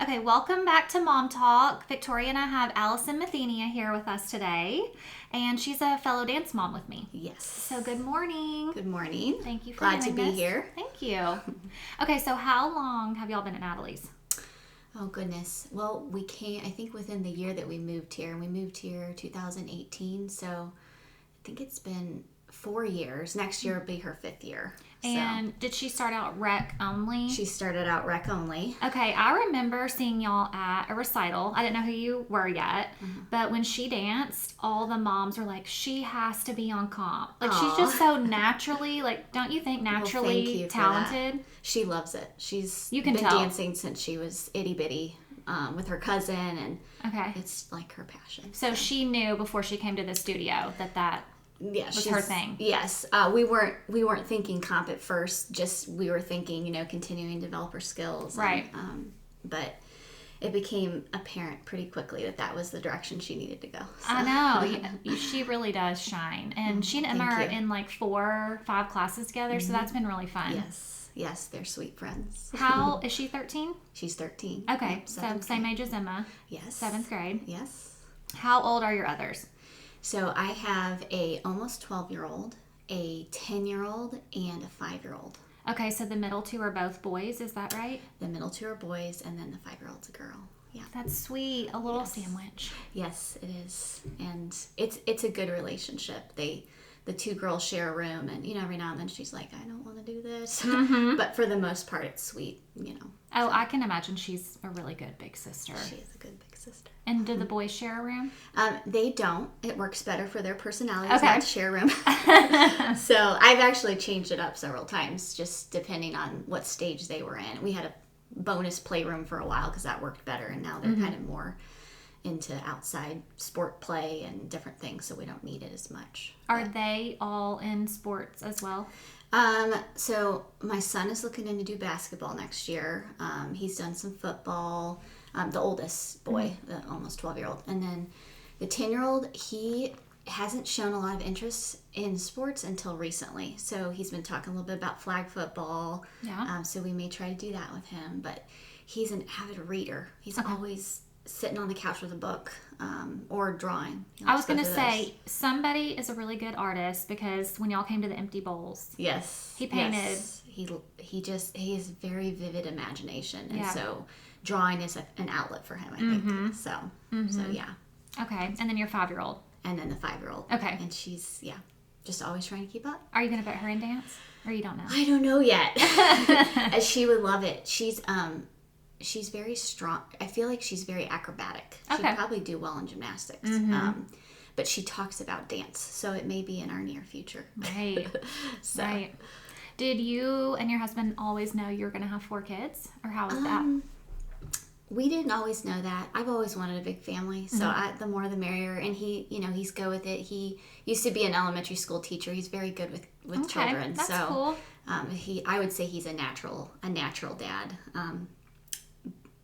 Okay, welcome back to Mom Talk. Victoria and I have Alison Mathenia here with us today, and she's a fellow dance mom with me. Yes. So good morning. Good morning. Thank you for Glad to doing be this. here. Thank you. Okay, so how long have y'all been at Natalie's? Oh, goodness. Well, we came, I think, within the year that we moved here, and we moved here 2018, so I think it's been 4 years. Next year will be her 5th year. And did she start out rec only? She started out rec only. Okay, I remember seeing y'all at a recital. I didn't know who you were yet, but when she danced, all the moms were like, she has to be on comp. Like, she's just so naturally, like, don't you think naturally thank you talented? for that. She loves it. She's You can been tell. dancing since she was itty bitty with her cousin, and Okay. it's like her passion. So she knew before she came to the studio that Yeah, was her thing. Yes, we weren't thinking comp at first. Just we were thinking, continuing to develop her skills. Right. But it became apparent pretty quickly that was the direction she needed to go. So. I know. She really does shine. And she and Emma are in like 4 or 5 classes together, so that's been really fun. Yes, they're sweet friends. How is she 13? She's 13. Okay, Yep, so same age as Emma. Yes. 7th grade. Yes. How old are your others? So I have a almost 12-year-old, a 10-year-old, and a 5-year-old. Okay, so the middle 2 are both boys, is that right? The middle 2 are boys, and then the 5-year-old's a girl. Yeah. That's sweet. A little sandwich. Yes, it is. And it's a good relationship. The 2 girls share a room, and every now and then she's like, I don't want to do this. But for the most part, it's sweet, Oh, I can imagine she's a really good big sister. She is a good big sister. And do the boys share a room? They don't. It works better for their personalities Okay. not to share a room. So I've actually changed it up several times, just depending on what stage they were in. We had a bonus playroom for a while because that worked better, and now they're kind of more into outside sport play and different things, so we don't need it as much. Are they all in sports as well? So my son is looking to do basketball next year. He's done some football. The oldest boy, the almost 12-year-old. And then the 10-year-old, he hasn't shown a lot of interest in sports until recently. So he's been talking a little bit about flag football. Yeah. So we may try to do that with him. But he's an avid reader. He's always sitting on the couch with a book or drawing. I was going to say, somebody is a really good artist, because when y'all came to the Empty Bowls, yes, he painted. Yes. He has very vivid imagination, and Yeah. so drawing is an outlet for him, I think. So yeah. Okay, and then your 5-year-old. And then the 5-year-old. Okay. And she's just always trying to keep up. Are you going to put her in dance, or you don't know? I don't know yet. She would love it. She's very strong. I feel like she's very acrobatic. Okay. She'd probably do well in gymnastics. But she talks about dance, so it may be in our near future. Right. So. Right. Did you and your husband always know you were going to have 4 kids, or how was that? We didn't always know that. I've always wanted a big family, so the more the merrier. And he's go with it. He used to be an elementary school teacher. He's very good with children. That's so cool. I would say he's a natural dad.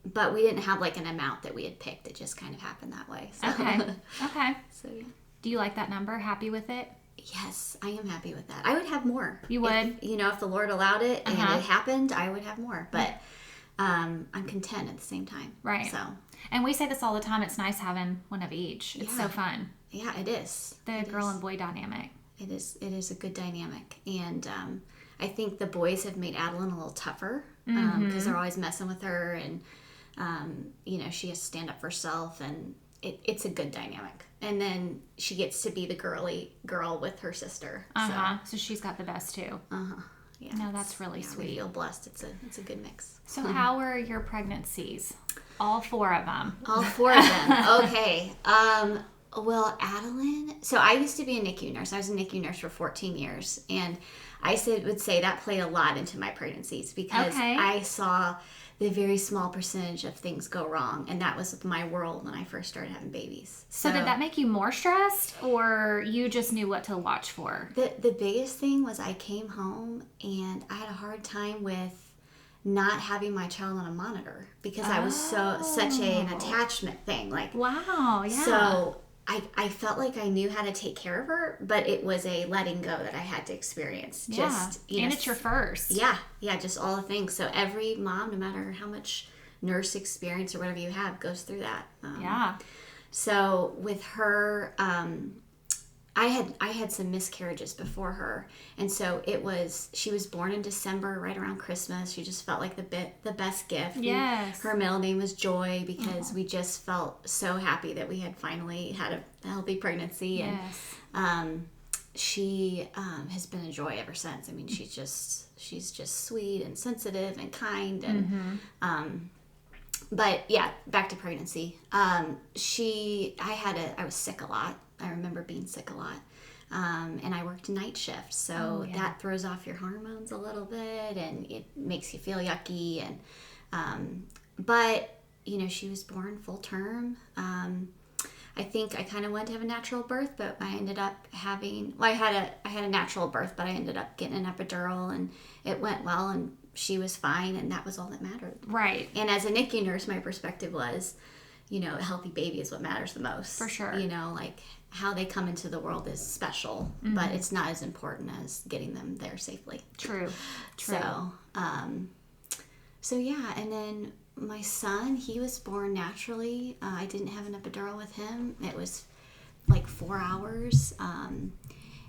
But we didn't have like an amount that we had picked. It just kind of happened that way. So. Okay. So yeah. Do you like that number? Happy with it? Yes, I am happy with that. I would have more. You would? If the Lord allowed it and it happened, I would have more. But I'm content at the same time. Right. So. And we say this all the time. It's nice having one of each. It's so fun. Yeah, it is. The girl and boy dynamic. It is a good dynamic. And I think the boys have made Adeline a little tougher because they're always messing with her, and she has to stand up for herself, and it's a good dynamic. And then she gets to be the girly girl with her sister. So she's got the best too. Yeah. No, that's really sweet. We feel blessed. It's a good mix. So how were your pregnancies? All 4 of them. All 4 of them. Okay. Well, Adeline. So I used to be a NICU nurse. I was a NICU nurse for 14 years, and I would say that played a lot into my pregnancies, because I saw the very small percentage of things go wrong, and that was my world when I first started having babies. So did that make you more stressed, or you just knew what to watch for? The biggest thing was I came home and I had a hard time with not having my child on a monitor, because I was such an attachment thing. Like, wow, yeah. So I felt like I knew how to take care of her, but it was a letting go that I had to experience. And it's your first. Yeah, just all the things. So every mom, no matter how much nurse experience or whatever you have goes through that. Yeah. So with her, I had some miscarriages before her, and so she was born in December, right around Christmas. She just felt like the best gift. Yes. Her middle name was Joy because we just felt so happy that we had finally had a healthy pregnancy. Yes. And she has been a joy ever since. I mean, she's just sweet and sensitive and kind, and but yeah, back to pregnancy. I was sick a lot. I remember being sick a lot. And I worked night shift, so that throws off your hormones a little bit, and it makes you feel yucky. And but she was born full term. I think I kind of wanted to have a natural birth, but I ended up having. Well, I had a natural birth, but I ended up getting an epidural, and it went well, and she was fine, and that was all that mattered. Right. And as a NICU nurse, my perspective was, a healthy baby is what matters the most. For sure. Like how they come into the world is special, but it's not as important as getting them there safely. True. So yeah, and then my son, he was born naturally. I didn't have an epidural with him. It was like 4 hours, and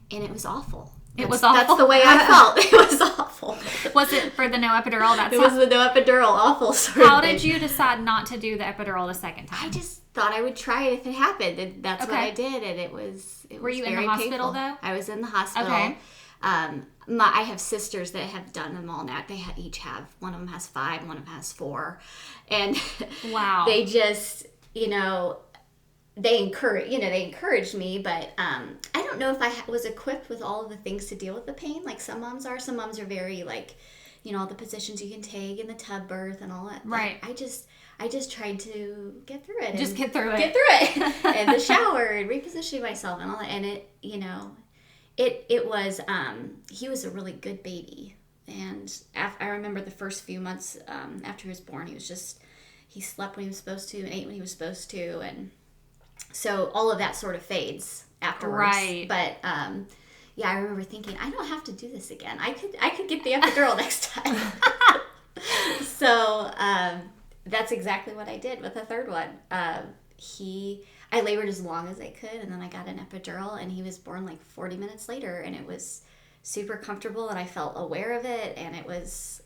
it was awful. That's the way I felt. It was awful. Was it for the no epidural? It was the no epidural, awful sort How of thing. did you decide not to do the epidural the second time? I just thought I would try it if it happened, and that's what I did, and it was Were you very in the hospital, painful. though? I was in the hospital. Okay. I have sisters that have done them all now. They each have, one of them has 5, one of them has 4. And wow. They just, they encouraged me, but I don't know if I was equipped with all of the things to deal with the pain like some moms are. Some moms are very all the positions you can take in the tub birth and all that. Right. But I just tried to get through it. Just get through it. Get through it. And the shower and repositioning myself and all that. And it was, he was a really good baby. And I remember the first few months after he was born, he slept when he was supposed to and ate when he was supposed to. And so all of that sort of fades afterwards. Right. But, yeah, I remember thinking, I don't have to do this again. I could get the epidural next time. So, that's exactly what I did with the third one. I labored as long as I could, and then I got an epidural, and he was born like 40 minutes later, and it was super comfortable, and I felt aware of it, and it was,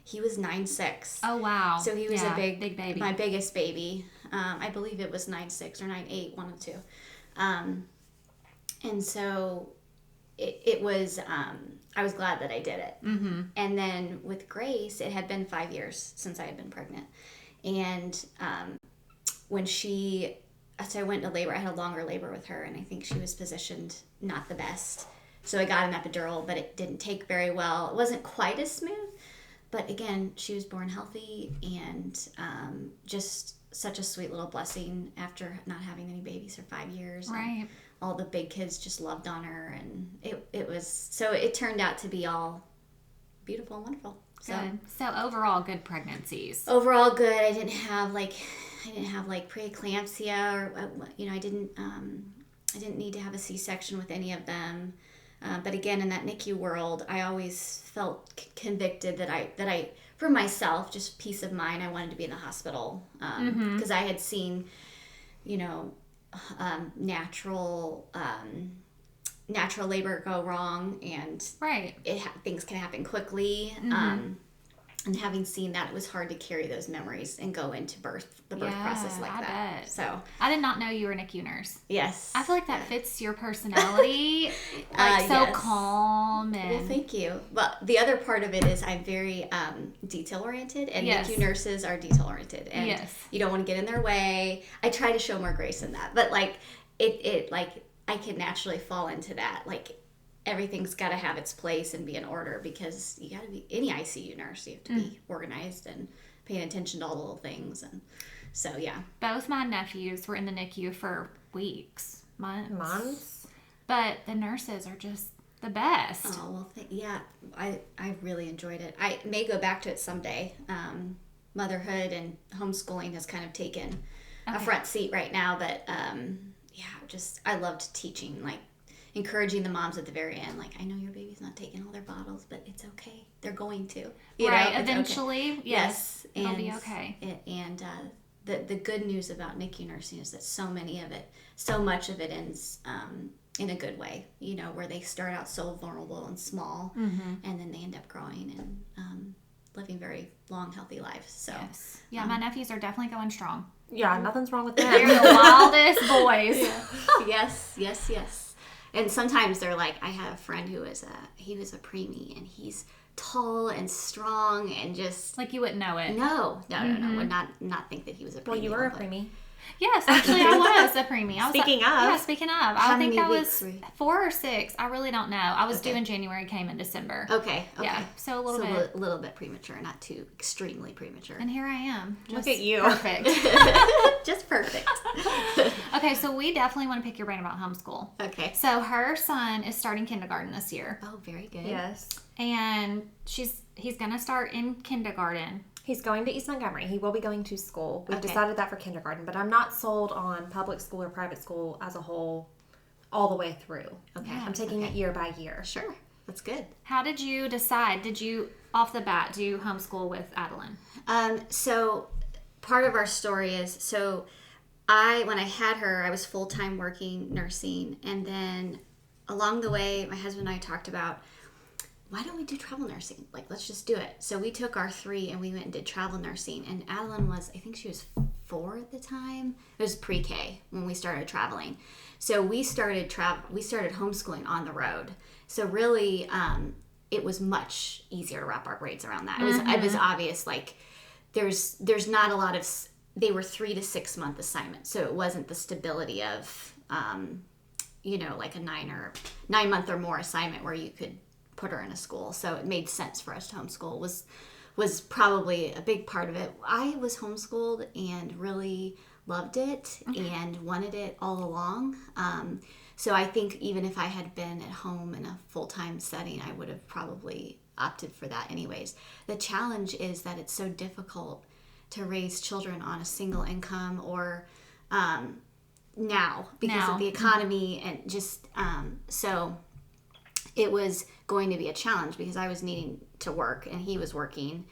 he was 9'6". Oh, wow. So he was a big baby. My biggest baby. I believe it was 9'6" or 9'8", one of the two. And so it was, I was glad that I did it. Mm-hmm. And then with Grace, it had been 5 years since I had been pregnant. And when so I went into labor, I had a longer labor with her, and I think she was positioned not the best. So I got an epidural, but it didn't take very well. It wasn't quite as smooth. But again, she was born healthy, and just such a sweet little blessing after not having any babies for 5 years. Right. All the big kids just loved on her, and it turned out to be all beautiful and wonderful. Good. So overall, good pregnancies. Overall, good. I didn't have preeclampsia, or I didn't need to have a C-section with any of them. But again, in that NICU world, I always felt convicted that I for myself, just peace of mind, I wanted to be in the hospital because I had seen, natural labor go wrong, and right. Things can happen quickly. And having seen that, it was hard to carry those memories and go into the birth process like I that. Bet. So I did not know you were a NICU nurse. Yes, I feel like that fits your personality, yes. Calm. And well, thank you. But the other part of it is I'm very detail oriented, and yes. NICU nurses are detail oriented, and yes. you don't want to get in their way. I try to show more grace in that, but I can naturally fall into that. Everything's got to have its place and be in order, because you got to be any ICU nurse. You have to be organized and paying attention to all the little things. And so, yeah. Both my nephews were in the NICU for weeks, months. But the nurses are just the best. Oh, well, yeah. I really enjoyed it. I may go back to it someday. Motherhood and homeschooling has kind of taken a front seat right now. But, I loved teaching. encouraging the moms at the very end, like, I know your baby's not taking all their bottles, but it's okay. They're going to. Right. Eventually, okay. Yes. It'll be okay. The good news about NICU nursing is that so much of it ends in a good way, where they start out so vulnerable and small, and then they end up growing and living very long, healthy lives. So, yes. Yeah, my nephews are definitely going strong. Yeah, nothing's wrong with them. They're the wildest boys. Yeah. Yes. And sometimes they're like, I have a friend who was a preemie, and he's tall and strong and just like you wouldn't know it. No. Would not think that he was a preemie. Well, you were a preemie. Yes, actually, I was a preemie. Speaking of. I think I was 4 or 6. I really don't know. I was due in January, came in December. Okay. Yeah, so a little bit premature, not too extremely premature. And here I am. Look at you. Perfect. Just perfect. Okay, so we definitely want to pick your brain about homeschool. Okay. So her son is starting kindergarten this year. Oh, very good. Yes. And he's going to start in kindergarten. He's going to East Montgomery. He will be going to school. We've decided that for kindergarten, but I'm not sold on public school or private school as a whole all the way through. Okay. I'm taking it year by year. Sure. That's good. How did you decide? Did you, off the bat, do you homeschool with Adeline? So part of our story is, when I had her, I was full-time working nursing, and then along the way, my husband and I talked about, why don't we do travel nursing? Like, let's just do it. So we took our 3 and we went and did travel nursing. And Adeline was, I think she was 4 at the time. It was pre-K when we started traveling. So we started homeschooling on the road. So really, it was much easier to wrap our brains around that. It was obvious, like, there's not a lot of, they were 3 to 6 month assignments. So it wasn't the stability of, like a 9 month or more assignment where you could put her in a school. So it made sense for us to homeschool. Was probably a big part of it. I was homeschooled and really loved it and wanted it all along. So I think even if I had been at home in a full-time setting, I would have probably opted for that anyways. The challenge is that it's so difficult to raise children on a single income or now because of the economy and just so it was going to be a challenge because I was needing to work and he was working.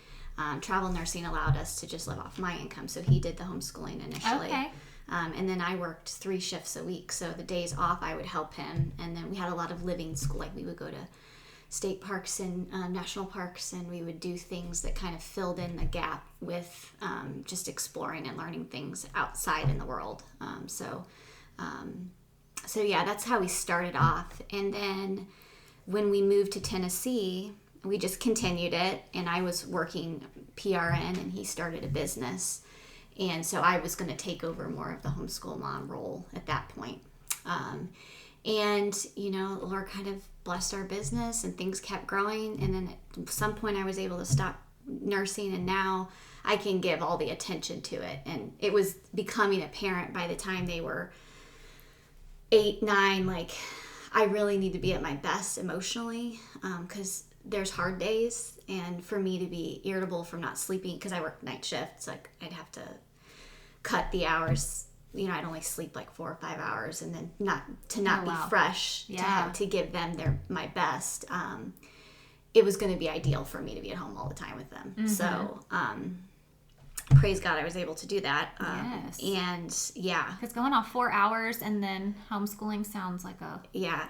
Travel nursing allowed us to just live off my income, so he did the homeschooling initially. Okay. And then I worked 3 shifts a week, so the days off I would help him. And then we had a lot of living school, like we would go to state parks and national parks, and we would do things that kind of filled in the gap with just exploring and learning things outside in the world. So yeah, that's how we started off. And then when we moved to Tennessee, we just continued it, and I was working PRN and he started a business. And so I was going to take over more of the homeschool mom role at that point. And, Lord kind of blessed our business and things kept growing. And then at some point I was able to stop nursing, and now I can give all the attention to it. And it was becoming apparent by the time they were 8, 9, like I really need to be at my best emotionally because there's hard days. And for me to be irritable from not sleeping, because I work night shifts, like I'd have to cut the hours. I'd only sleep like 4 or 5 hours, and then not be fresh to give them my best. It was going to be ideal for me to be at home all the time with them. Mm-hmm. So praise God I was able to do that. Yes. And yeah, because going off 4 hours and then homeschooling sounds like a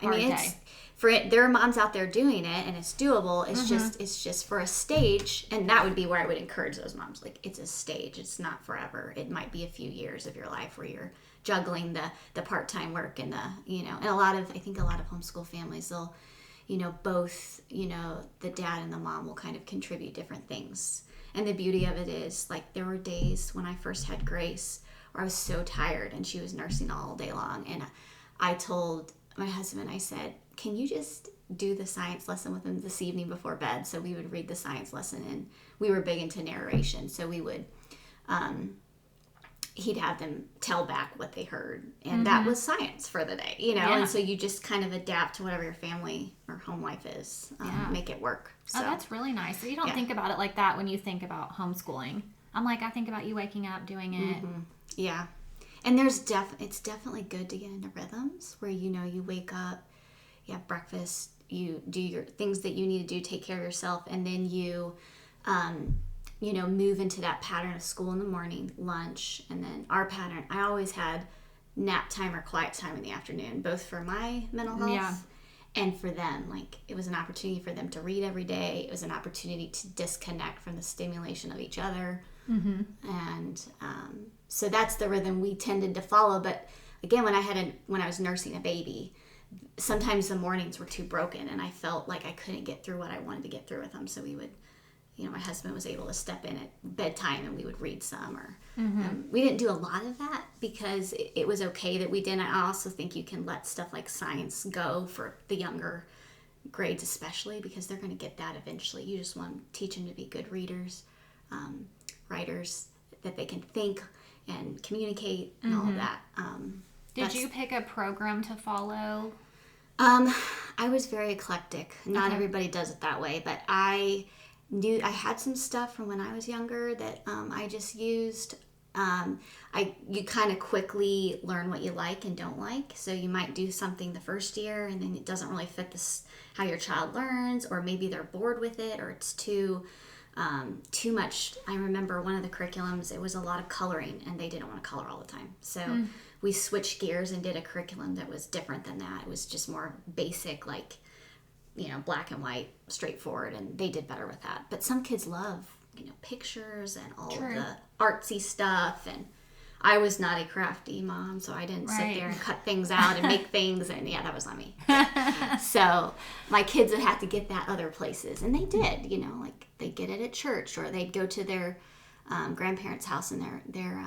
hard day. There are moms out there doing it, and it's doable. It's just for a stage, and that would be where I would encourage those moms. Like, it's a stage. It's not forever. It might be a few years of your life where you're juggling the part-time work and and I think a lot of homeschool families, they'll, both, the dad and the mom will kind of contribute different things. And the beauty of it is, like, there were days when I first had Grace where I was so tired and she was nursing all day long, and I told my husband, I said, can you just do the science lesson with them this evening before bed? So we would read the science lesson, and we were big into narration. So we would, he'd have them tell back what they heard. And that was science for the day, Yeah. And so you just kind of adapt to whatever your family or home life is, make it work. So. Oh, that's really nice. So you don't think about it like that when you think about homeschooling. I think about you waking up, doing it. Mm-hmm. Yeah. And it's definitely good to get into rhythms where, you wake up, you have breakfast, you do your things that you need to do, take care of yourself, and then you move into that pattern of school in the morning, lunch, and then our pattern. I always had nap time or quiet time in the afternoon, both for my mental health and for them. Like, it was an opportunity for them to read every day. It was an opportunity to disconnect from the stimulation of each other. Mm-hmm. And so that's the rhythm we tended to follow. But again, when I was nursing a baby, sometimes the mornings were too broken, and I felt like I couldn't get through what I wanted to get through with them. So we would, my husband was able to step in at bedtime, and we would read some. Or we didn't do a lot of that because it was okay that we didn't. I also think you can let stuff like science go for the younger grades, especially because they're going to get that eventually. You just want to teach them to be good readers, writers, that they can think and communicate and all of that. Did you pick a program to follow? I was very eclectic. Not everybody does it that way, but I knew I had some stuff from when I was younger that I just used. You kind of quickly learn what you like and don't like. So you might do something the first year, and then it doesn't really fit how your child learns, or maybe they're bored with it, or it's too much. I remember one of the curriculums, it was a lot of coloring, and they didn't want to color all the time. So we switched gears and did a curriculum that was different than that. It was just more basic, like, black and white, straightforward, and they did better with that. But some kids love, pictures and all of the artsy stuff, and I was not a crafty mom, so I didn't sit there and cut things out and make things, and that was not me. So my kids would have to get that other places, and they did, like they'd get it at church, or they'd go to their grandparents' house, and their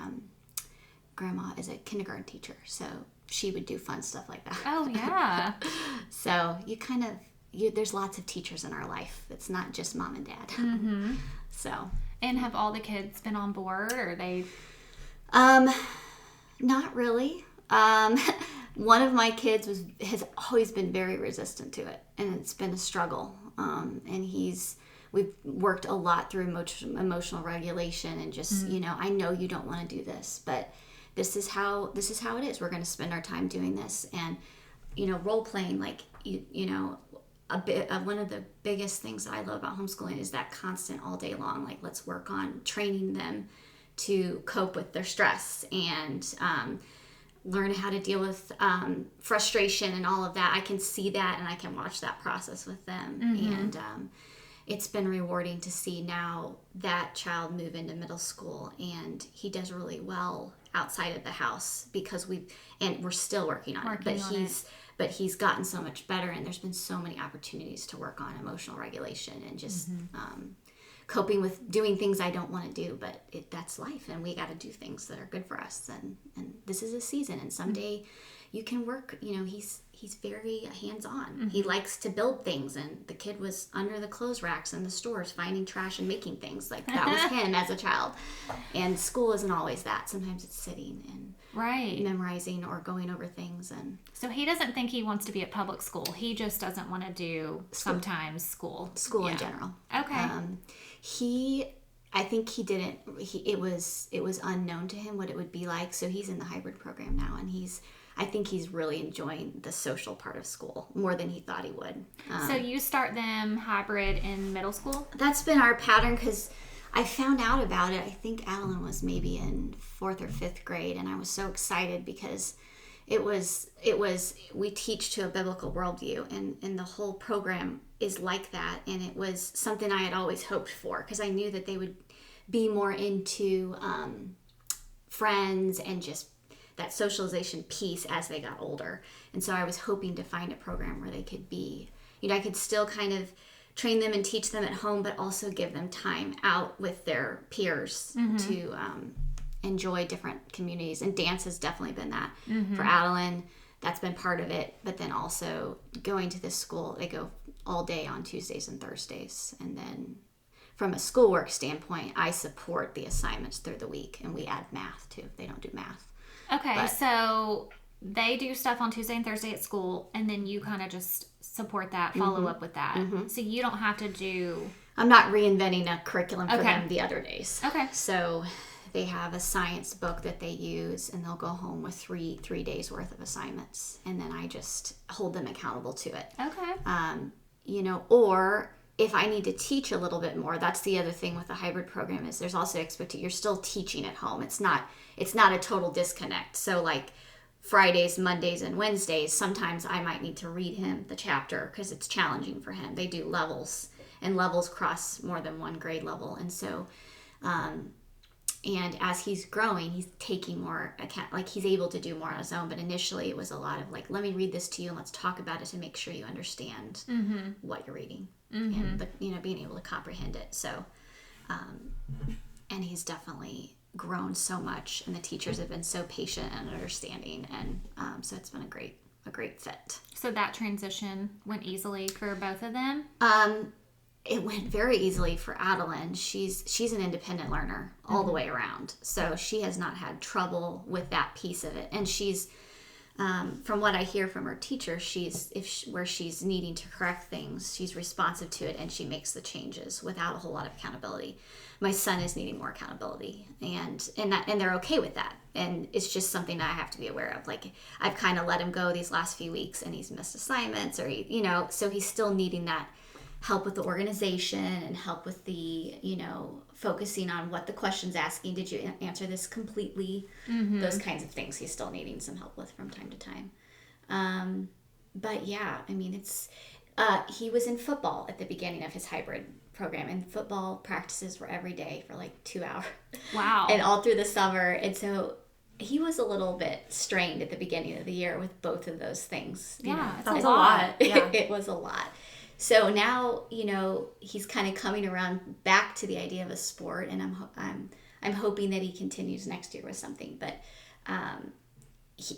grandma is a kindergarten teacher, so she would do fun stuff like that. Oh, yeah. So there's lots of teachers in our life. It's not just mom and dad. Mm-hmm. So. And have all the kids been on board, or they? Not really. One of my kids has always been very resistant to it, and it's been a struggle. And we've worked a lot through emotional regulation, and just I know you don't want to do this, but this is how it is. We're going to spend our time doing this, and role playing, like one of the biggest things that I love about homeschooling is that constant all day long, like, let's work on training them to cope with their stress and learn how to deal with frustration and all of that. I can see that, and I can watch that process with them. Mm-hmm. And it's been rewarding to see now that child move into middle school, and he does really well outside of the house because we're still working on it. But he's gotten so much better, and there's been so many opportunities to work on emotional regulation and just coping with doing things I don't want to do. But that's life, and we got to do things that are good for us. And this is a season, and someday you can work. He's very hands-on. Mm-hmm. He likes to build things, and the kid was under the clothes racks in the stores finding trash and making things. Like, that was him as a child. And school isn't always that. Sometimes it's sitting and memorizing or going over things. And so he doesn't think he wants to be at public school. He just doesn't want to do sometimes school in general. Okay. I think he didn't. It was unknown to him what it would be like. So he's in the hybrid program now, and I think he's really enjoying the social part of school more than he thought he would. So you start them hybrid in middle school? That's been our pattern, because I found out about it. I think Adeline was maybe in 4th or 5th grade, and I was so excited because we teach to a biblical worldview, and the whole program is like that, and it was something I had always hoped for, because I knew that they would be more into friends and just that socialization piece as they got older. And so I was hoping to find a program where they could be, I could still kind of train them and teach them at home, but also give them time out with their peers to enjoy different communities. And dance has definitely been that for Adeline. That's been part of it. But then also going to this school, they go all day on Tuesdays and Thursdays. And then from a schoolwork standpoint, I support the assignments through the week, and we add math too. They don't do math. Okay, so they do stuff on Tuesday and Thursday at school, and then you kind of just support that, follow up with that. Mm-hmm. So you don't have to do... I'm not reinventing a curriculum for them the other days. Okay. So they have a science book that they use, and they'll go home with three days worth of assignments, and then I just hold them accountable to it. Okay. Or if I need to teach a little bit more, that's the other thing with the hybrid program is there's also you're still teaching at home. It's not a total disconnect. So like Fridays, Mondays, and Wednesdays, sometimes I might need to read him the chapter because it's challenging for him. They do levels, and levels cross more than one grade level. And so, and as he's growing, he's taking more account, like he's able to do more on his own. But initially it was a lot of like, let me read this to you and let's talk about it to make sure you understand what you're reading and being able to comprehend it. So, and he's definitely grown so much, and the teachers have been so patient and understanding, and so it's been a great fit. So that transition went easily for both of them? It went very easily for Adeline. She's an independent learner all the way around, so she has not had trouble with that piece of it. And she's, from what I hear from her teacher, where she's needing to correct things, she's responsive to it and she makes the changes without a whole lot of accountability. My son is needing more accountability, and they're okay with that. And it's just something that I have to be aware of. Like I've kind of let him go these last few weeks, and he's missed assignments, or so he's still needing that help with the organization and help with the focusing on what the question's asking. Did you answer this completely? Those kinds of things he's still needing some help with from time to time. But yeah, I mean, it's he was in football at the beginning of his hybrid program, and football practices were every day for like 2 hours. Wow. And all through the summer. And so he was a little bit strained at the beginning of the year with both of those things. Yeah, that's a lot. Yeah. It was a lot. So now, he's kind of coming around back to the idea of a sport, and I'm hoping that he continues next year with something. But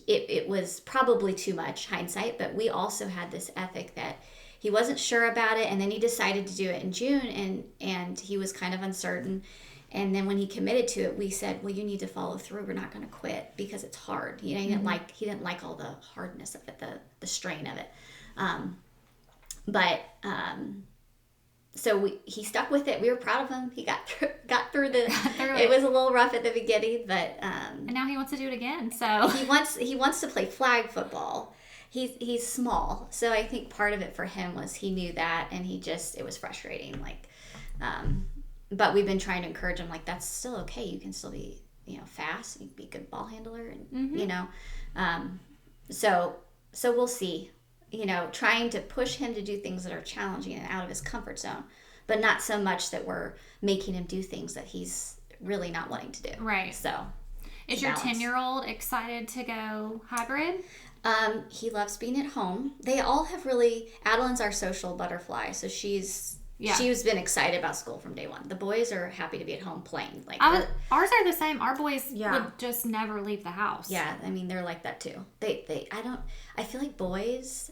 it was probably too much hindsight, but we also had this ethic that he wasn't sure about it, and then he decided to do it in June, and he was kind of uncertain. And then when he committed to it, we said, well, you need to follow through. We're not going to quit because it's hard. He didn't like all the hardness of it, the strain of it. So he stuck with it. We were proud of him. He got through it was a little rough at the beginning, but and now he wants to do it again. So he wants to play flag football. He's small, so I think part of it for him was he knew that, and it was frustrating. Like, but we've been trying to encourage him. Like, that's still okay. You can still be fast. You can be a good ball handler, and so we'll see. Trying to push him to do things that are challenging and out of his comfort zone, but not so much that we're making him do things that he's really not wanting to do. Right. So, is your 10-year-old excited to go hybrid? He loves being at home. They all have Adeline's our social butterfly, so she's been excited about school from day one. The boys are happy to be at home playing. Like ours are the same. Our boys would just never leave the house. Yeah, I mean, they're like that too. I feel like boys,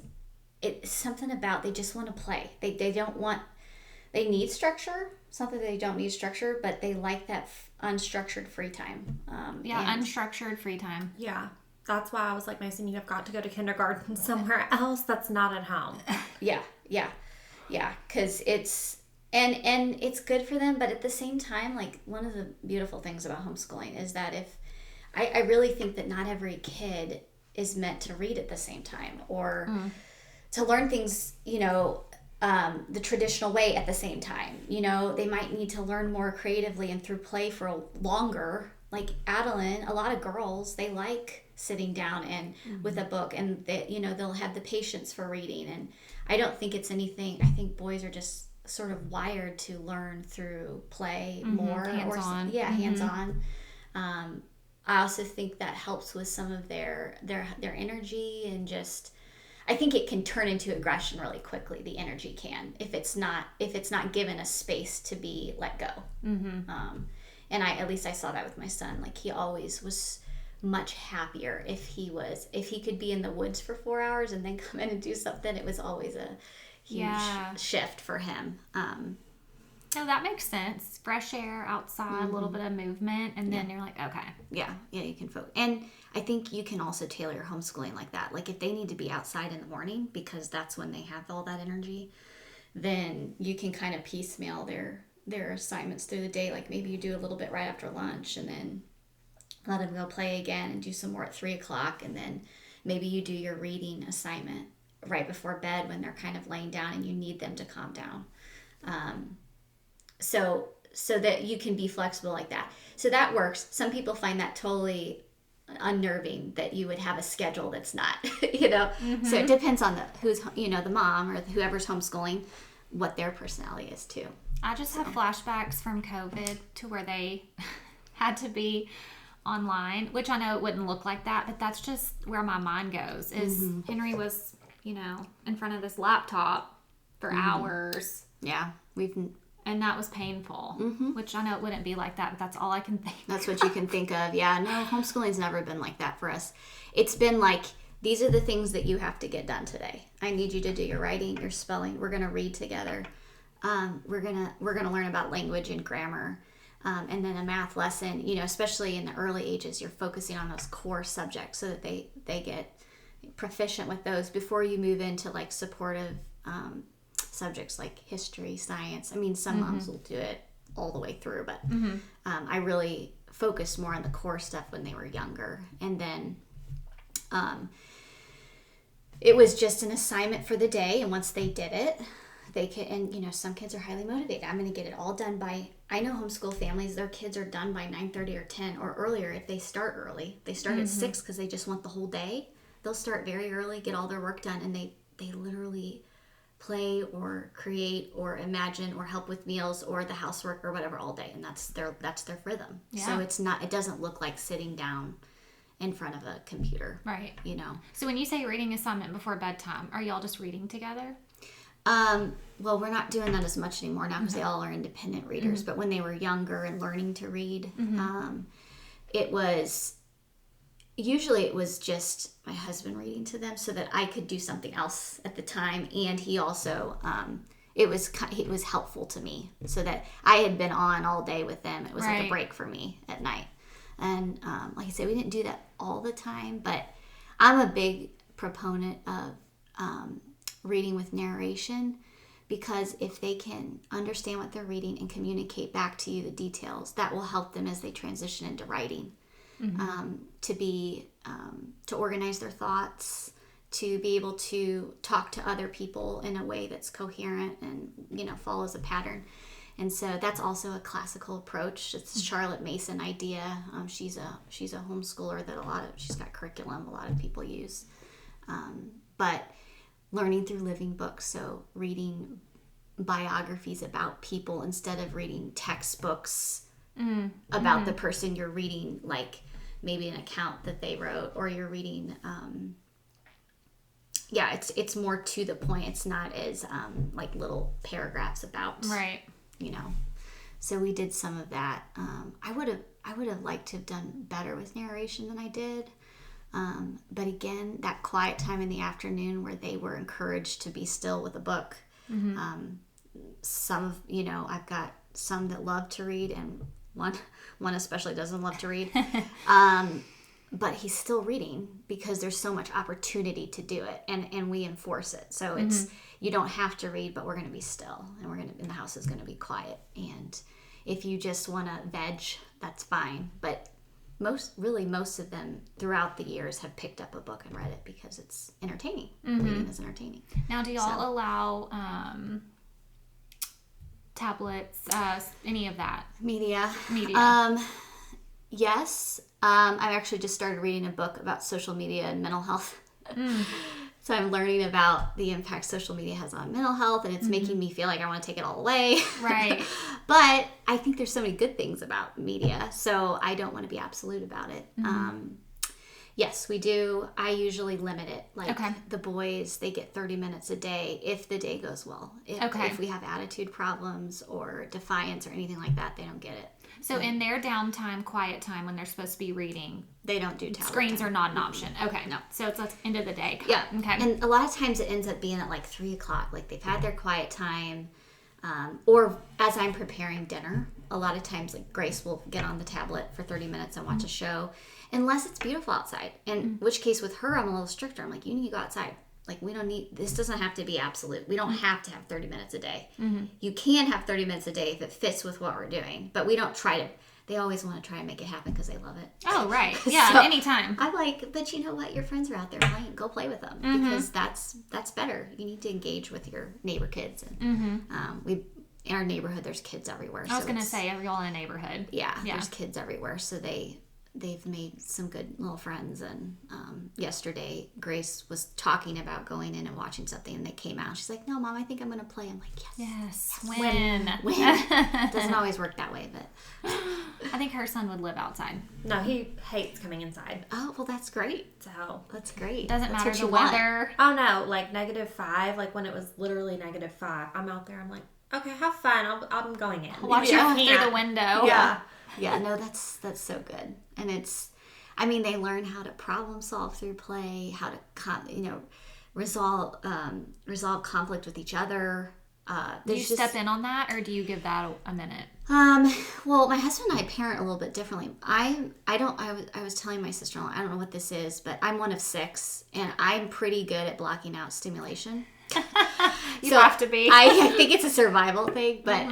it's something about they just want to play. They need structure. It's not that they don't need structure, but they like that unstructured free time. Unstructured free time. Yeah. That's why I was like, Mason, you have got to go to kindergarten somewhere else that's not at home. Yeah, because it's and it's good for them, but at the same time, like, one of the beautiful things about homeschooling is that I really think that not every kid is meant to read at the same time or to learn things, the traditional way at the same time. They might need to learn more creatively and through play for longer. Like Adeline, a lot of girls, they like sitting down and with a book, and they'll have the patience for reading. And I don't think it's anything. I think boys are just sort of wired to learn through play more, hands-on. Hands-on. I also think that helps with some of their energy, and just I think it can turn into aggression really quickly. The energy can, if it's not given a space to be let go. And at least I saw that with my son. Like, he always was much happier if he could be in the woods for 4 hours and then come in and do something. It was always a huge shift for him. No, that makes sense. Fresh air outside, a little bit of movement, and then you're like, okay. Yeah, you can focus. And I think you can also tailor your homeschooling like that. Like, if they need to be outside in the morning because that's when they have all that energy, then you can kind of piecemeal their assignments through the day. Like maybe you do a little bit right after lunch and then let them go play again and do some more at 3:00. And then maybe you do your reading assignment right before bed when they're kind of laying down and you need them to calm down. So that you can be flexible like that. So that works. Some people find that totally unnerving that you would have a schedule that's not, So it depends on the mom or whoever's homeschooling, what their personality is too. I just have flashbacks from COVID to where they had to be online, which I know it wouldn't look like that, but that's just where my mind goes. Is Henry was, in front of this laptop for hours. Yeah, and that was painful, which I know it wouldn't be like that, but that's all I can think. That's what you can think of. Yeah, no, homeschooling's never been like that for us. It's been like, these are the things that you have to get done today. I need you to do your writing, your spelling. We're going to read together. We're gonna learn about language and grammar. And then a math lesson, especially in the early ages, you're focusing on those core subjects so that they get proficient with those before you move into like supportive subjects like history, science. I mean, some moms will do it all the way through, but I really focused more on the core stuff when they were younger. And then it was just an assignment for the day, and once they did it, they can, and some kids are highly motivated. I'm going to get it all done by, I know homeschool families, their kids are done by 9:30 or 10 or earlier if they start early. They start at 6 because they just want the whole day. They'll start very early, get all their work done, and they literally play or create or imagine or help with meals or the housework or whatever all day, and that's their rhythm. Yeah. So it doesn't look like sitting down in front of a computer, right? So when you say reading assignment before bedtime, are y'all just reading together? Well, we're not doing that as much anymore now because they all are independent readers. But when they were younger and learning to read, it was just my husband reading to them so that I could do something else at the time. And he also, it was helpful to me so that I had been on all day with them. It was like a break for me at night. And like I said, we didn't do that all the time, but I'm a big proponent of reading with narration, because if they can understand what they're reading and communicate back to you the details, that will help them as they transition into writing. To organize their thoughts, to be able to talk to other people in a way that's coherent and follows a pattern. And so that's also a classical approach. It's a Charlotte Mason idea. She's a homeschooler that she's got curriculum a lot of people use. But learning through living books, so reading biographies about people instead of reading textbooks about the person. You're reading like maybe an account that they wrote, or you're reading it's more to the point. It's not as like little paragraphs about so we did some of that. I would have liked to have done better with narration than I did. But again, that quiet time in the afternoon where they were encouraged to be still with a book. I've got some that love to read, and one especially doesn't love to read. But he's still reading because there's so much opportunity to do it, and we enforce it. So it's, you don't have to read, but we're going to be still, and the house is going to be quiet. And if you just want to veg, that's fine. But most of them throughout the years have picked up a book and read it because it's entertaining. Reading is entertaining. Now, do y'all allow tablets, any of that? Media. Yes. I've actually just started reading a book about social media and mental health. So I'm learning about the impact social media has on mental health, and it's making me feel like I want to take it all away. Right. But I think there's so many good things about media, so I don't want to be absolute about it. Yes, we do. I usually limit it. Like the boys, they get 30 minutes a day if the day goes well. If we have attitude problems or defiance or anything like that, they don't get it. So in their downtime, quiet time, when they're supposed to be reading, they don't do tablet screens time. Are not an option. Okay. No. So it's like end of the day. Yeah. Okay. And a lot of times it ends up being at like 3:00. Like they've had their quiet time. Or as I'm preparing dinner, a lot of times like Grace will get on the tablet for 30 minutes and watch a show. Unless it's beautiful outside. In which case with her, I'm a little stricter. I'm like, you need to go outside. like, we don't need, this doesn't have to be absolute. We don't have to have 30 minutes a day. You can have 30 minutes a day if it fits with what we're doing, but we don't try to, they always want to try and make it happen because they love it. Oh, right. Yeah, So, anytime. I'm like, but you know what? Your friends are out there playing. Go play with them because that's better. You need to engage with your neighbor kids. And we in our neighborhood, there's kids everywhere. I was going to say, are y'all in a neighborhood? Yeah, there's kids everywhere. So they've made some good little friends. And yesterday, Grace was talking about going in and watching something, and they came out. She's like, "No, Mom, I think I'm going to play." I'm like, "Yes, Win. Doesn't always work that way, but I think her son would live outside. No, he hates coming inside. oh well, that's great. So That's great. Doesn't That's matter what the you want. weather. oh no, like -5, like when it was literally -5. I'm out there. I'm like, okay, have fun. I'm going in. Watch You her through can't. the window. Yeah, no, that's so good. And I mean, they learn how to problem solve through play, how to resolve conflict with each other. Do you step in on that, or do you give that a minute? Well, my husband and I parent a little bit differently. I was telling my sister-in-law, I don't know what this is, but I'm one of 6, and I'm pretty good at blocking out stimulation. You have to be. I think it's a survival thing, but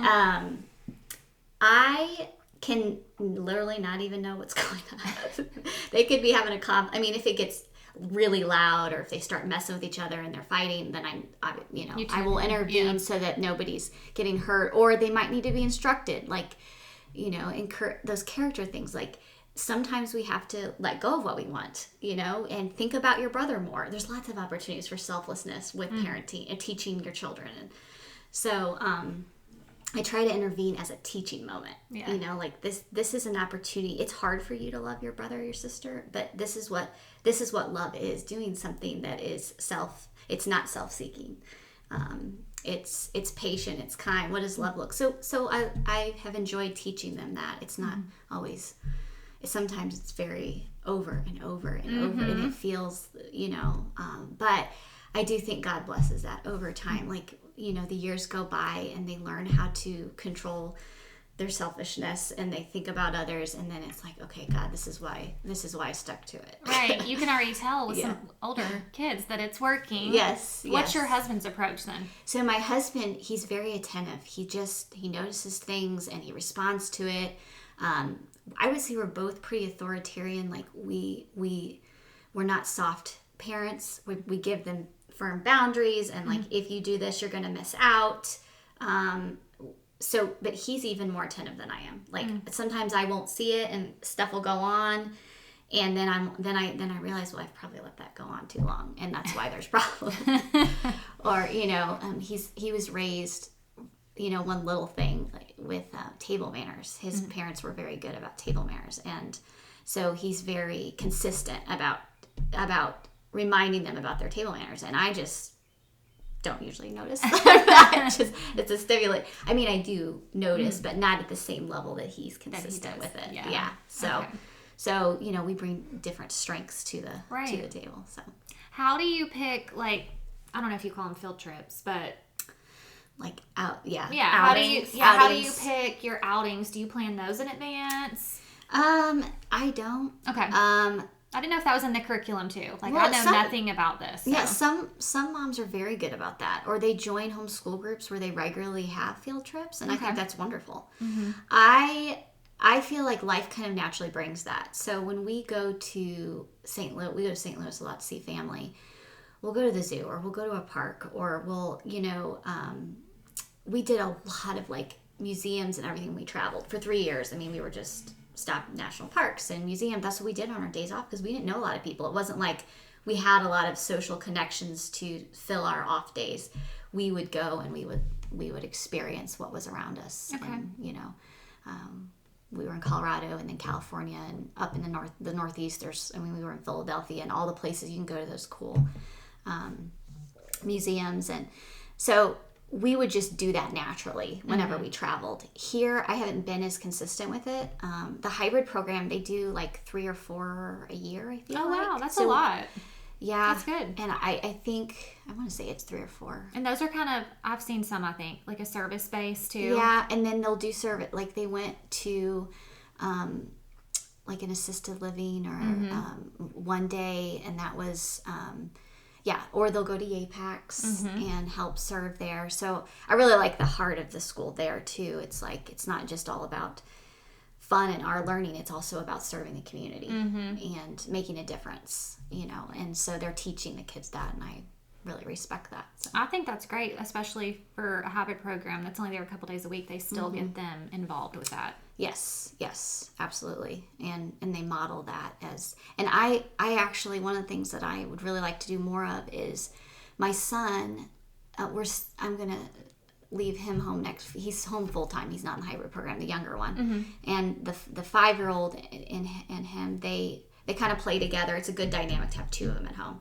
I can literally not even know what's going on. They could be having if it gets really loud, or if they start messing with each other and they're fighting, then I will intervene so that nobody's getting hurt, or they might need to be instructed, like, those character things, like sometimes we have to let go of what we want, and think about your brother more. There's lots of opportunities for selflessness with parenting and teaching your children. And so I try to intervene as a teaching moment. Yeah. Like this is an opportunity. It's hard for you to love your brother or your sister, but this is what love is, doing something that is it's not self-seeking. It's patient, it's kind. What does love look? So I have enjoyed teaching them that. It's not always, sometimes it's very over and over and over, and it feels, but I do think God blesses that over time. Like, the years go by and they learn how to control their selfishness, and they think about others, and then it's like, okay, God, this is why I stuck to it. Right. You can already tell with some older kids that it's working. Yes. What's your husband's approach then? So my husband, he's very attentive. He notices things and he responds to it. I would say we're both pretty authoritarian. Like we're not soft parents. We give them firm boundaries, and like, if you do this, you're going to miss out. But he's even more attentive than I am. Like sometimes I won't see it and stuff will go on, and then I realize, well, I've probably let that go on too long, and that's why there's problems. Or he was raised, one little thing, like with table manners. His parents were very good about table manners, and so he's very consistent about reminding them about their table manners, and I just don't usually notice that. It's a stimulate. I mean, I do notice, but not at the same level that he's consistent with it. Yeah. So we bring different strengths to the table. So how do you pick, like, I don't know if you call them field trips, but like outings. How do you pick your outings? Do you plan those in advance? I don't. Okay. I didn't know if that was in the curriculum too. Like, I know nothing about this. So. Yeah, some moms are very good about that, or they join homeschool groups where they regularly have field trips, and I think that's wonderful. I feel like life kind of naturally brings that. So when we go to St. Louis a lot to see family. We'll go to the zoo, or we'll go to a park, or we'll we did a lot of like museums and everything. We traveled for 3 years. I mean, we were just stop national parks and museums. That's what we did on our days off, because we didn't know a lot of people. It wasn't like we had a lot of social connections to fill our off days. We would go and we would experience what was around us. Okay. And we were in Colorado and then California, and up in the Northeast. We were in Philadelphia, and all the places you can go to those cool museums. And so we would just do that naturally whenever we traveled. Here, I haven't been as consistent with it. The hybrid program, they do like 3 or 4 a year, I feel like. Oh, wow. That's a lot. Yeah. That's good. And I think, I want to say it's 3 or 4. And those are kind of, I've seen some, I think, like a service base too. Yeah, and then they'll do service. Like they went to like an assisted living or one day, and that was... Yeah, or they'll go to APACs and help serve there. So I really like the heart of the school there too. It's like, it's not just all about fun and our learning. It's also about serving the community and making a difference, you know. And so they're teaching the kids that, and I really respect that. So. I think that's great, especially for a hybrid program that's only there a couple days a week. They still get them involved with that. Yes, absolutely. And they model that as, and I actually, one of the things that I would really like to do more of is my son, I'm going to leave him home he's home full time. He's not in the hybrid program, the younger one. And the 5-year-old and him, they kind of play together. It's a good dynamic to have two of them at home.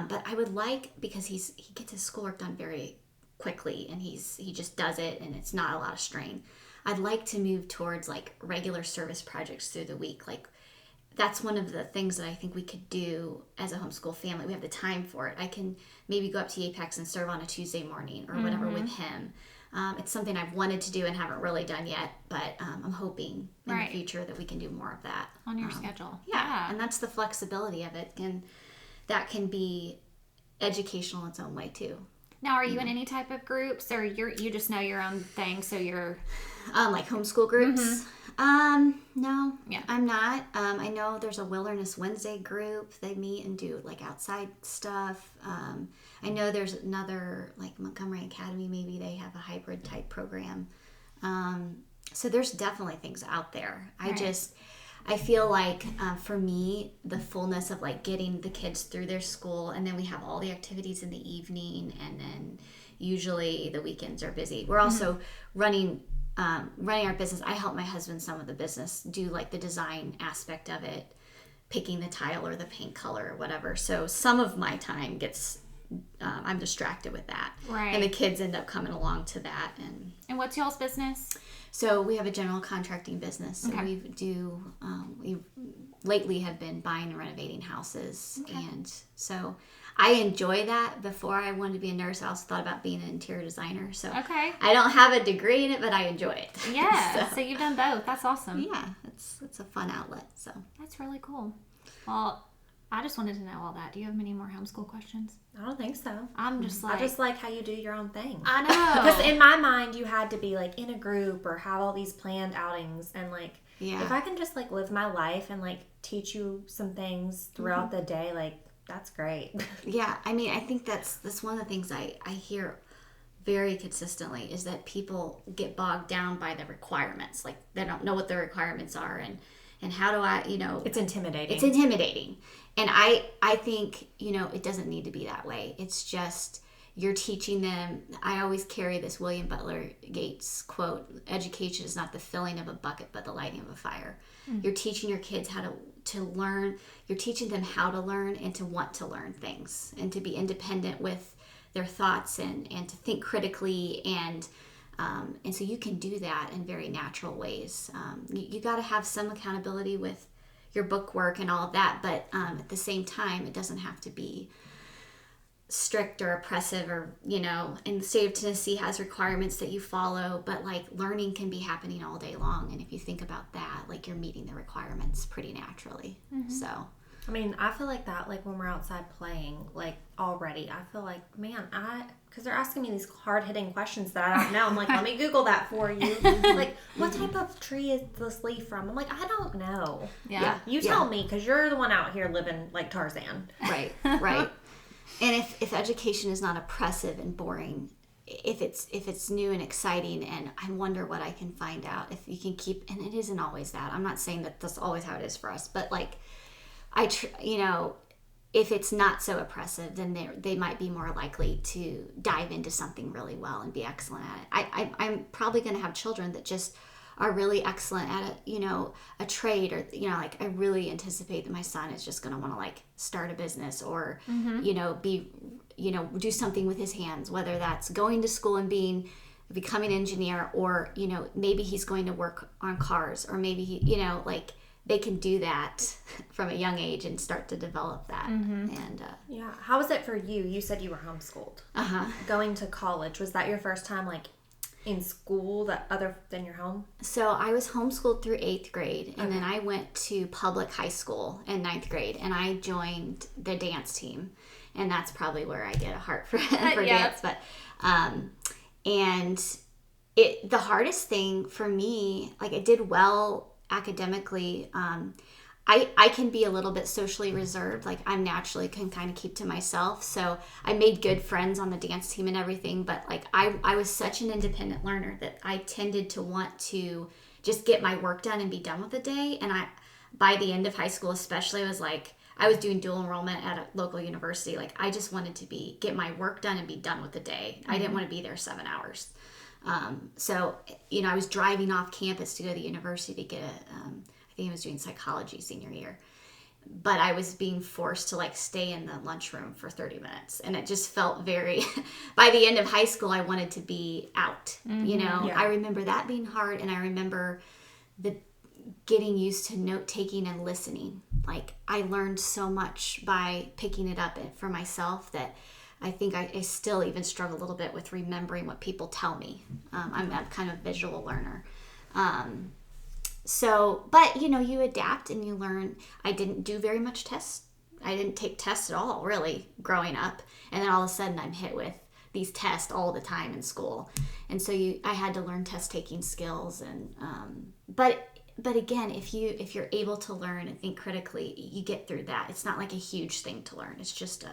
But I would like, because he gets his schoolwork done very quickly, and he just does it, and it's not a lot of strain. I'd like to move towards like regular service projects through the week. Like, that's one of the things that I think we could do as a homeschool family. We have the time for it. I can maybe go up to Apex and serve on a Tuesday morning or whatever with him. It's something I've wanted to do and haven't really done yet, but I'm hoping in the future that we can do more of that. On your schedule. Yeah, and that's the flexibility of it. And that can be educational in its own way too. Now, are you in any type of groups, or you just know your own thing, so you're... like homeschool groups? No, I'm not. I know there's a Wilderness Wednesday group. They meet and do like outside stuff. I know there's another, like Montgomery Academy, maybe they have a hybrid type program. So there's definitely things out there. I feel like for me, the fullness of like getting the kids through their school, and then we have all the activities in the evening, and then usually the weekends are busy. We're also running our business. I help my husband some of the business, do like the design aspect of it, picking the tile or the paint color or whatever. So some of my time gets, I'm distracted with that. Right. And the kids end up coming along to that. And what's y'all's business? So we have a general contracting business. Okay. And we lately have been buying and renovating houses. Okay. And so I enjoy that. Before I wanted to be a nurse, I also thought about being an interior designer. So okay. I don't have a degree in it, but I enjoy it. Yeah. So you've done both. That's awesome. Yeah. It's a fun outlet. So that's really cool. Well, I just wanted to know all that. Do you have many more homeschool questions? I don't think so. I'm just I just like how you do your own thing. I know. Because in my mind, you had to be like in a group or have all these planned outings. And like, if I can just like live my life and like teach you some things throughout the day, like that's great. Yeah. I mean, I think that's one of the things I hear very consistently is that people get bogged down by the requirements. Like they don't know what the requirements are, and how do I, it's intimidating. And I think, it doesn't need to be that way. It's just, you're teaching them. I always carry this William Butler Yeats quote, education is not the filling of a bucket, but the lighting of a fire. You're teaching your kids how to learn. You're teaching them how to learn and to want to learn things and to be independent with their thoughts and to think critically. And so you can do that in very natural ways. You got to have some accountability with your book work and all of that, but at the same time, it doesn't have to be strict or oppressive, or and the state of Tennessee has requirements that you follow, but like learning can be happening all day long, and if you think about that, like you're meeting the requirements pretty naturally. So I mean, I feel like that, like when we're outside playing, like already, I feel like, man, because they're asking me these hard-hitting questions that I don't know. I'm like, let me Google that for you. Like, what type of tree is this leaf from? I'm like, I don't know. Yeah. You tell me, because you're the one out here living like Tarzan. Right. And if education is not oppressive and boring, if it's new and exciting, and I wonder what I can find out, if you can keep, and it isn't always that. I'm not saying that that's always how it is for us, but like, if it's not so oppressive, then they might be more likely to dive into something really well and be excellent at it. I'm probably going to have children that just are really excellent at a trade, or like I really anticipate that my son is just going to want to like start a business, or do something with his hands, whether that's going to school and becoming an engineer, or maybe he's going to work on cars, or maybe he like they can do that from a young age and start to develop that. And how was it for you? You said you were homeschooled. Going to college, was that your first time like in school that other than your home? So I was homeschooled through 8th grade, and then I went to public high school in 9th grade, and I joined the dance team. and that's probably where I get a heart for dance. But and the hardest thing for me, like, I did well academically. I can be a little bit socially reserved. Like, I naturally can kind of keep to myself. So I made good friends on the dance team and everything. But like, I was such an independent learner that I tended to want to just get my work done and be done with the day. And by the end of high school especially, I was doing dual enrollment at a local university. Like, I just wanted to get my work done and be done with the day. I didn't want to be there 7 hours. So, I was driving off campus to go to the university to get I think I was doing psychology senior year, but I was being forced to like stay in the lunchroom for 30 minutes. And it just felt very, by the end of high school, I wanted to be out, I remember that being hard. And I remember getting used to note taking and listening. Like, I learned so much by picking it up for myself that I think I still even struggle a little bit with remembering what people tell me. I'm kind of a visual learner. But you adapt and you learn. I didn't do very much tests. I didn't take tests at all, really, growing up. And then all of a sudden I'm hit with these tests all the time in school. And so I had to learn test taking skills. And, but again, if you're able to learn and think critically, you get through that. It's not like a huge thing to learn. It's just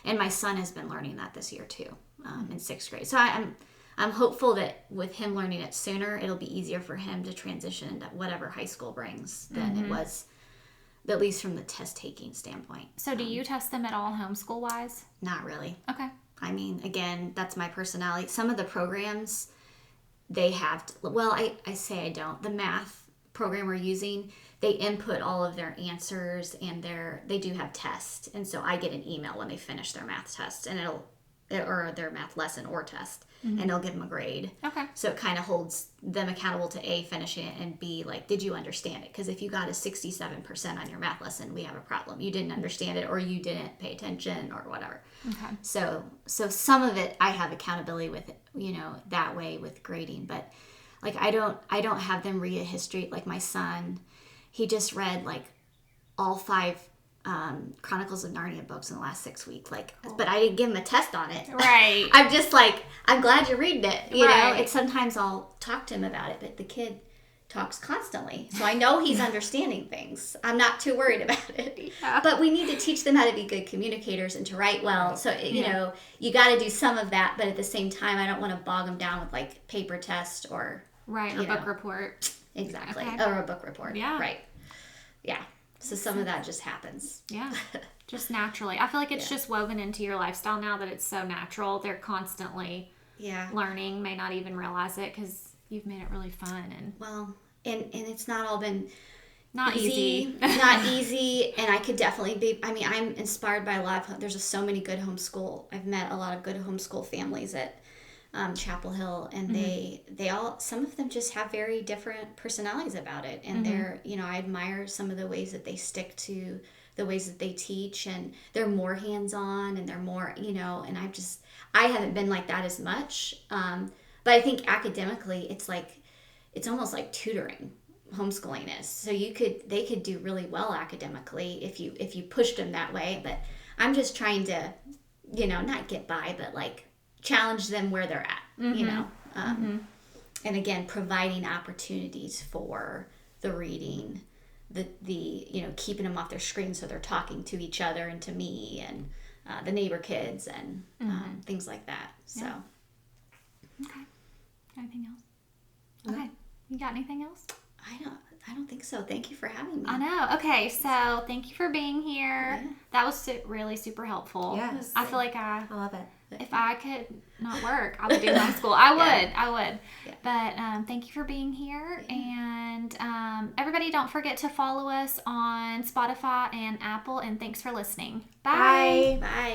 and my son has been learning that this year too, in 6th grade. So I'm hopeful that with him learning it sooner, it'll be easier for him to transition into whatever high school brings than it was, at least from the test-taking standpoint. So do you test them at all homeschool-wise? Not really. Okay. I mean, again, that's my personality. Some of the programs, they have I say I don't. The math program we're using, they input all of their answers, and they do have tests. And so I get an email when they finish their math test, and or their math lesson or test, and it'll give them a grade. Okay. So it kind of holds them accountable to A, finishing it, and B, like, did you understand it? Because if you got a 67% on your math lesson, we have a problem. You didn't understand it, or you didn't pay attention, or whatever. Okay. So some of it I have accountability with, that way with grading. But like, I don't have them read a history. Like, my son, he just read like all 5 Chronicles of Narnia books in the last 6 weeks. Like, cool. But I didn't give him a test on it. Right. I'm just like, I'm glad you're reading it. You right. know, it's sometimes I'll talk to him about it, but the kid talks constantly. So I know he's understanding things. I'm not too worried about it. Yeah. But we need to teach them how to be good communicators and to write well. So, you know, you got to do some of that, but at the same time, I don't want to bog them down with like paper test or... Right, or book report. Exactly. Okay. Or a book report. Yeah. Right. Yeah. So some of that just happens. Yeah. Just naturally. I feel like it's just woven into your lifestyle now that it's so natural. They're constantly learning, may not even realize it because you've made it really fun. And it's not all been not easy. Not easy. And I could definitely be, I mean, I'm inspired by a lot of, there's just so many good homeschool. I've met a lot of good homeschool families at Chapel Hill, and they all, some of them just have very different personalities about it, and they're, you know, I admire some of the ways that they stick to the ways that they teach, and they're more hands-on, and they're more, you know, and I haven't been like that as much, but I think academically it's almost like tutoring. Homeschooling is, so they could do really well academically if you pushed them that way, but I'm just trying to, you know, not get by, but like challenge them where they're at, you know, and again, providing opportunities for the reading, the you know, keeping them off their screen so they're talking to each other and to me and the neighbor kids and things like that. So, okay, anything else? Okay, you got anything else? I don't think so. Thank you for having me. I know. Okay, so thank you for being here. Yeah. That was really super helpful. Yes. I feel like I love it. If I could not work, I would do homeschool. I would. Yeah. But thank you for being here. Yeah. And everybody, don't forget to follow us on Spotify and Apple. And thanks for listening. Bye. Bye.